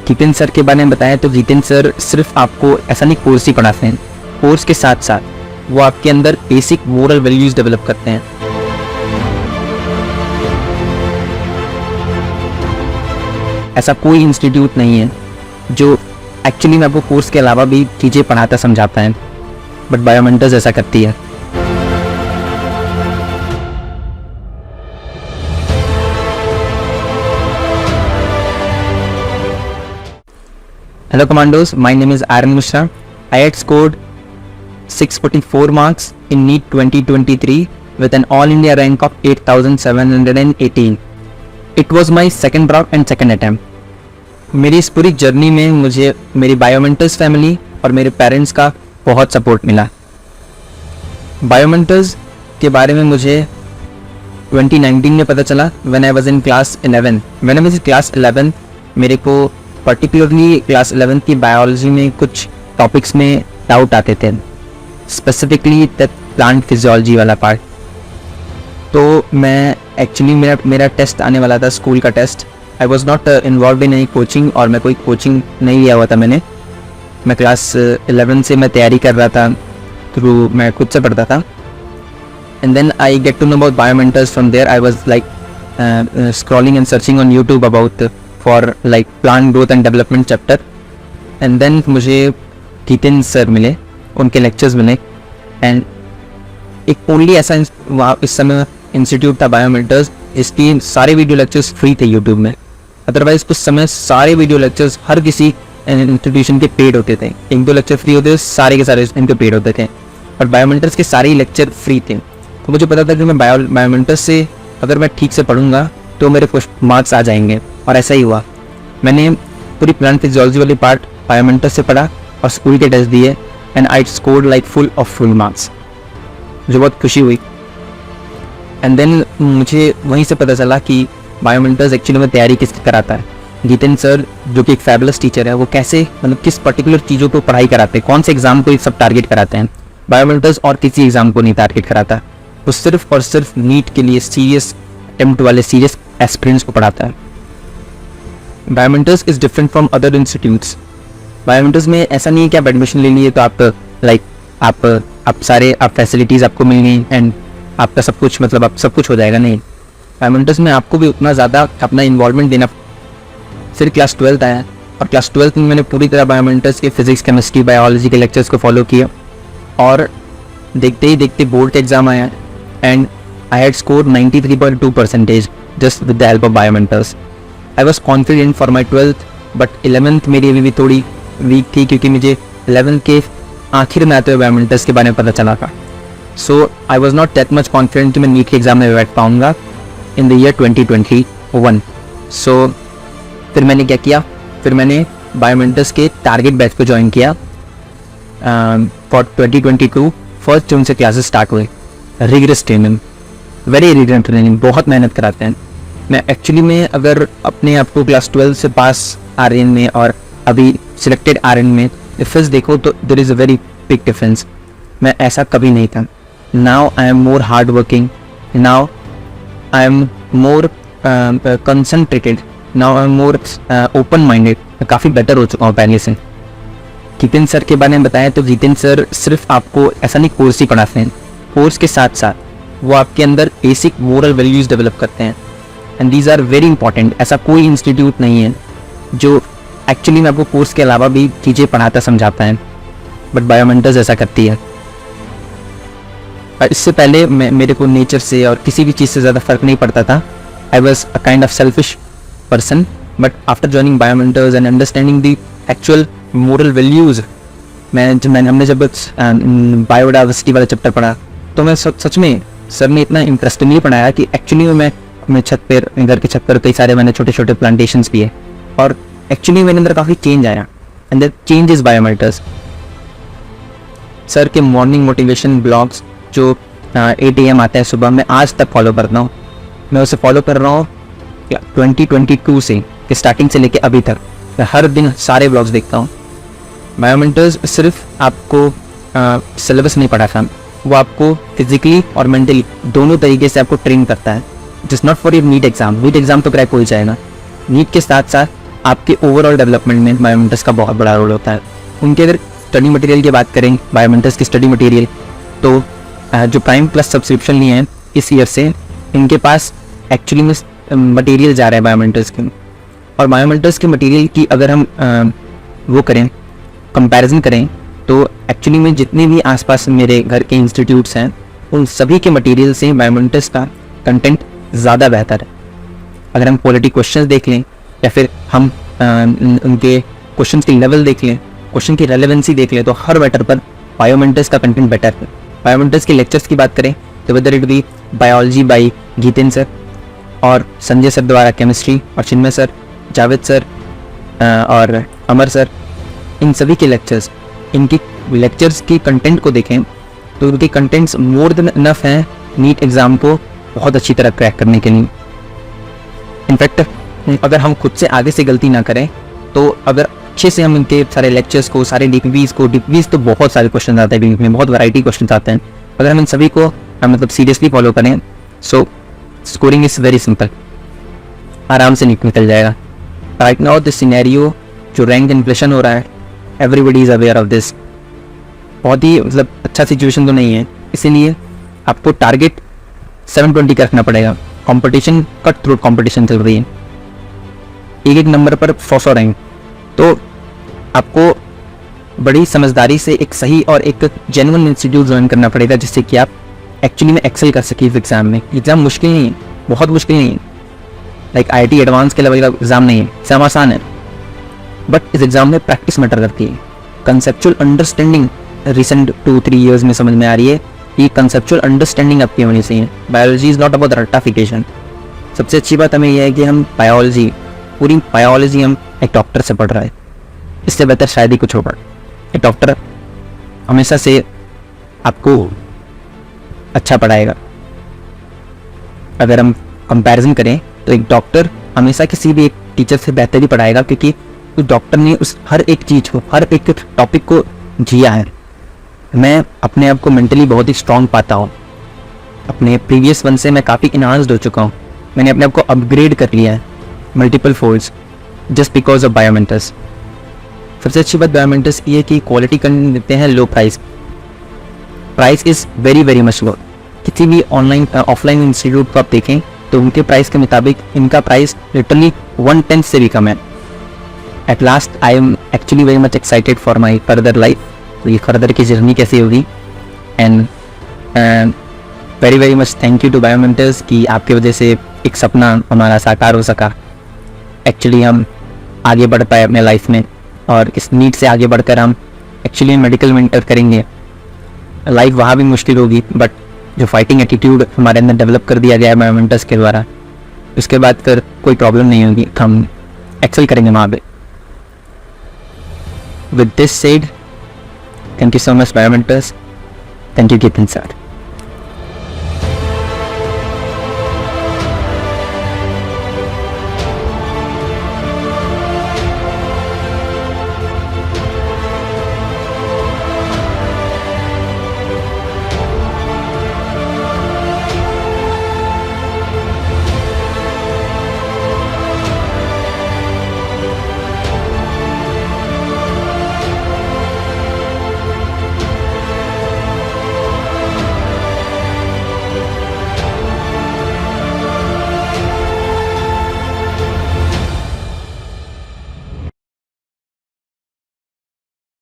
Jitin sir के बारे में बताएं तो जितिन सर सिर्फ आपको ऐसा नहीं कोर्स ही पढ़ाते हैं, कोर्स के साथ साथ वो आपके अंदर बेसिक मोरल वैल्यूज डेवलप करते हैं। ऐसा कोई इंस्टीट्यूट नहीं है जो एक्चुअली में आपको कोर्स के अलावा भी चीज़ें पढ़ाता समझाता है, बट बायोमेंटर्स ऐसा करती है। Hello Commandos, my name is Aaron Mishra. I had scored 644 marks in NEET 2023 with an all India rank of 8718. It was my second drop and second attempt. मेरी इस पूरी जर्नी में मुझे मेरी बायोमेंटर्स फैमिली और मेरे पेरेंट्स का बहुत सपोर्ट मिला। बायोमेंटर्स के बारे में मुझे 2019 में पता चला when I was in class 11. When I was in class 11 मेरे को पर्टिकुलरली क्लास 11 की बायोलॉजी में कुछ टॉपिक्स में डाउट आते थे, स्पेसिफिकली द प्लांट फिजियोलॉजी वाला पार्ट। तो मैं एक्चुअली मेरा टेस्ट आने वाला था, स्कूल का test. I was not involve in any coaching और मैं कोई कोचिंग नहीं लिया हुआ था मैंने। मैं क्लास 11 से मैं तैयारी कर रहा था, थ्रू मैं खुद से पढ़ता था। And then I get to know about Biomentors from there. I was like scrolling and searching on YouTube about for like plant growth and development chapter. And then मुझे जितिन सर मिले, उनके लेक्चर्स मिले। And एक only ऐसा वहाँ इस समय institute था बायोमेंटर्स, इसकी सारे वीडियो लेक्चर्स फ्री थे यूट्यूब में। अदरवाइज उस समय सारे वीडियो लेक्चर्स हर किसी इंस्टीट्यूशन के पेड होते थे। एक दो लेक्चर फ्री होते थे, सारे के सारे इनके पेड होते थे, और बायोमेंटर्स के सारे ही लेक्चर फ्री थे। तो मुझे पता था कि मैं बायोमेंटर्स से अगर मैं ठीक से पढ़ूंगा तो मेरे मार्क्स आ जाएंगे, और ऐसा ही हुआ। मैंने पूरी प्लांट फिजियोलॉजी वाली पार्ट बायोमेंटर्स से पढ़ा और स्कूल के टेस्ट दिए, and I scored like full marks. मुझे बहुत खुशी हुई। एंड देन मुझे वहीं से पता चला कि बायोमेंटर्स एक्चुअली में तैयारी किस कराता है। जितिन सर जो कि एक फैबुलस टीचर है, वो कैसे मतलब किस पर्टिकुलर चीज़ों को पढ़ाई कराते हैं, कौन से एग्जाम को ये सब टारगेट कराते हैं। बायोमेंटर्स और किसी एग्जाम को नहीं टारगेट कराता, वो सिर्फ और सिर्फ नीट के लिए सीरियस अटेम्प्ट वाले सीरियस एस्पिरेंट्स को पढ़ाता है। Biomentors is different from other institutes. Biomentors में ऐसा नहीं है कि आप एडमिशन ले लिए तो आप सारे फैसिलिटीज़ आपको मिल गई एंड आपका सब कुछ मतलब आप सब कुछ हो जाएगा, नहीं। बायोमेंटर्स में आपको भी उतना ज़्यादा अपना इन्वॉल्वमेंट देना। फिर क्लास 12 आया, और क्लास 12 में मैंने पूरी तरह बायोमेंटर्स के फिजिक्स, केमिस्ट्री, बायोलॉजी के लेक्चर्स को फॉलो किया, और देखते ही देखते बोर्ड का एग्ज़ाम आया and I had scored 93.2% just with the help of Biomentors. I was confident for my 12th, but 11th मेरी अभी भी थोड़ी वीक थी, क्योंकि मुझे 11th के आखिर में आते हुए बायोमेंटर्स के बारे में पता चला था। So I was not that much confident कि मैं नीट के एग्ज़ाम में बैठ पाऊँगा इन द ईयर 2021। सो फिर मैंने क्या किया, फिर मैंने बायोमेंटर्स के टारगेट बैच को ज्वाइन किया फॉर 2022। 1 जून से क्लासेस स्टार्ट हुए। Rigorous training, very rigorous training, बहुत मेहनत कराते हैं। मैं एक्चुअली में अगर अपने आप को क्लास 12 से पास आर्यन में और अभी सिलेक्टेड आर्यन में डिफरेंस देखो तो there is a very big difference. मैं ऐसा कभी नहीं था। Now I am more hard working, now I am more concentrated, now I am more open minded. मैं काफ़ी बेटर हो चुका हूँ पहले से। जितिन सर के बारे में बताएं तो जितिन सर सिर्फ आपको ऐसा नहीं कोर्स ही पढ़ाते हैं, कोर्स के साथ साथ वो आपके अंदर बेसिक मोरल वैल्यूज़ डेवलप करते हैं, and these are very important. ऐसा कोई इंस्टीट्यूट नहीं है जो एक्चुअली में आपको कोर्स के अलावा भी चीज़ें पढ़ाता समझाता है, बट बायोमेंटर्स ऐसा करती है। इससे पहले मेरे को नेचर से और किसी भी चीज़ से ज़्यादा फ़र्क नहीं पड़ता था। I was a kind of selfish person, but after joining Biomentors and understanding the actual moral values, हमने जब बायोडाइवर्सिटी वाला चैप्टर पढ़ा तो मैं सच में सर ने इतना इंटरेस्टिंगली पढ़ाया कि एक्चुअली में मैं छत पर, घर के छत पर कई सारे मैंने छोटे छोटे प्लांटेशंस किए, और एक्चुअली मेरे अंदर काफ़ी चेंज आया, and that change is Biomentors. Sir के मॉर्निंग मोटिवेशन ब्लॉग्स जो 8 AM आते हैं सुबह, मैं आज तक फॉलो करता हूँ। मैं उसे फॉलो कर रहा हूँ 2022 से, स्टार्टिंग से लेके अभी तक। मैं हर दिन सारे ब्लॉग्स देखता हूँ। बायोमेंटर्स सिर्फ आपको सिलेबस नहीं पढ़ाता, वो आपको फिजिकली और मेंटली दोनों तरीके से आपको ट्रेन करता है। Just not for your NEET exam. NEET exam तो क्रैक हो ही जाएगा, नीट के साथ साथ आपके ओवरऑल डेवलपमेंट में बायोमेंटर्स का बहुत बड़ा रोल होता है। उनके अगर स्टडी मटेरियल की बात करें, बायोमेंटर्स की स्टडी मटेरियल, तो जो प्राइम प्लस सब्सक्रिप्शन लिए हैं इस ईयर से, इनके पास एक्चुअली में मटेरियल जा रहा है बायोमेंटर्स के। और बायोमेंटर्स के मटेरियल की अगर हम वो करें, कंपैरिजन करें, तो एक्चुअली में जितने भी आसपास मेरे घर के इंस्टीट्यूट्स हैं उन सभी के मटेरियल से बायोमेंटर्स का कंटेंट ज़्यादा बेहतर है। अगर हम क्वालिटी क्वेश्चंस देख लें या फिर हम उनके क्वेश्चंस की लेवल देख लें, क्वेश्चन की रेलेवेंसी देख लें, तो हर मैटर पर बायोमेंटर्स का कंटेंट बेटर है। बायोमेंटर्स के लेक्चर्स की बात करें तो whether it be biology by Geeten sir और संजय सर द्वारा केमिस्ट्री, और चिन्मय सर, जावेद सर और अमर सर, इन सभी के लेक्चर्स, इनकी लेक्चर्स की कंटेंट को देखें तो उनके कंटेंट्स मोर देन इनफ हैं नीट एग्ज़ाम को बहुत अच्छी तरह क्रैक करने के लिए। इनफैक्ट अगर हम खुद से आगे से गलती ना करें तो अगर अच्छे से हम इनके सारे लेक्चर्स को, सारे डीपीवीज तो बहुत सारे क्वेश्चन आते हैं डीपीवी में, बहुत वैरायटी क्वेश्चन आते हैं, अगर हम इन सभी को मतलब सीरियसली फॉलो करें, सो स्कोरिंग इज़ वेरी सिंपल, आराम से निकल जाएगा। राइट नाउ दिस सिनेरियो जो रैंक इन्फ्लेशन हो रहा है, everybody is aware of this, बहुत ही मतलब अच्छा सिचुएशन तो नहीं है, इसीलिए आपको टारगेट 720 का रखना पड़ेगा। कंपटीशन कट थ्रू कंपटीशन चल रही है, एक नंबर पर 100 रैंक, तो आपको बड़ी समझदारी से एक सही और एक जेन्युइन इंस्टीट्यूट ज्वाइन करना पड़ेगा जिससे कि आप एक्चुअली में एक्सेल कर सके इस एग्ज़ाम में। एग्ज़ाम मुश्किल नहीं है, बहुत मुश्किल नहीं है, लाइक IIT एडवांस के लेवल का एग्ज़ाम नहीं है, एग्ज़ाम आसान है, बट इस एग्ज़ाम में प्रैक्टिस मैटर करती है। कंसेप्चुअल अंडरस्टैंडिंग रिसेंट 2-3 ईयर्स में समझ में आ रही है कि कंसेप्चुअल अंडरस्टैंडिंग आपकी होनी चाहिए। बायोलॉजी इज़ नॉट अबाउट रट्टाफिकेशन। सबसे अच्छी बात हमें यह है कि हम बायोलॉजी, पूरी बायोलॉजी हम एक डॉक्टर से पढ़ रहा है, इससे बेहतर शायद ही कुछ होगा। एक डॉक्टर हमेशा से आपको अच्छा पढ़ाएगा। अगर हम कंपैरिजन करें तो एक डॉक्टर हमेशा किसी भी एक टीचर से बेहतर ही पढ़ाएगा, क्योंकि उस डॉक्टर ने उस हर एक चीज़ को, हर एक टॉपिक को जिया है। मैं अपने आप को मेंटली बहुत ही स्ट्रांग पाता हूँ, अपने प्रीवियस वन से मैं काफ़ी इन्हांस्ड हो चुका हूँ, मैंने अपने आप को अपग्रेड कर लिया है multiple folds just because of Biomentors. सबसे अच्छी बात बायोमेंटर्स ये है कि क्वालिटी कंटेंट देते हैं, low price, price is very very much low. किसी भी ऑनलाइन ऑफलाइन इंस्टीट्यूट को आप देखें तो उनके प्राइस के मुताबिक इनका प्राइस लिटरली 1/10 से भी कम है। At last I am actually very much excited for my further life, तो ये फर्दर की जर्नी कैसी होगी। And very very much thank you to Biomentors कि आपकी वजह से एक सपना हमारा साकार हो सका। एक्चुअली हम आगे बढ़ पाए अपने लाइफ में, और इस नीट से आगे बढ़कर हम एक्चुअली मेडिकल में इंटर करेंगे। लाइफ वहाँ भी मुश्किल होगी, बट जो फाइटिंग एटीट्यूड हमारे अंदर डेवलप कर दिया गया है बायोमेंटर्स के द्वारा, उसके बाद फिर कोई प्रॉब्लम नहीं होगी, हम एक्सेल करेंगे वहाँ पे। With this said, thank you so much, Biomentors. Thank you, Ketan sir.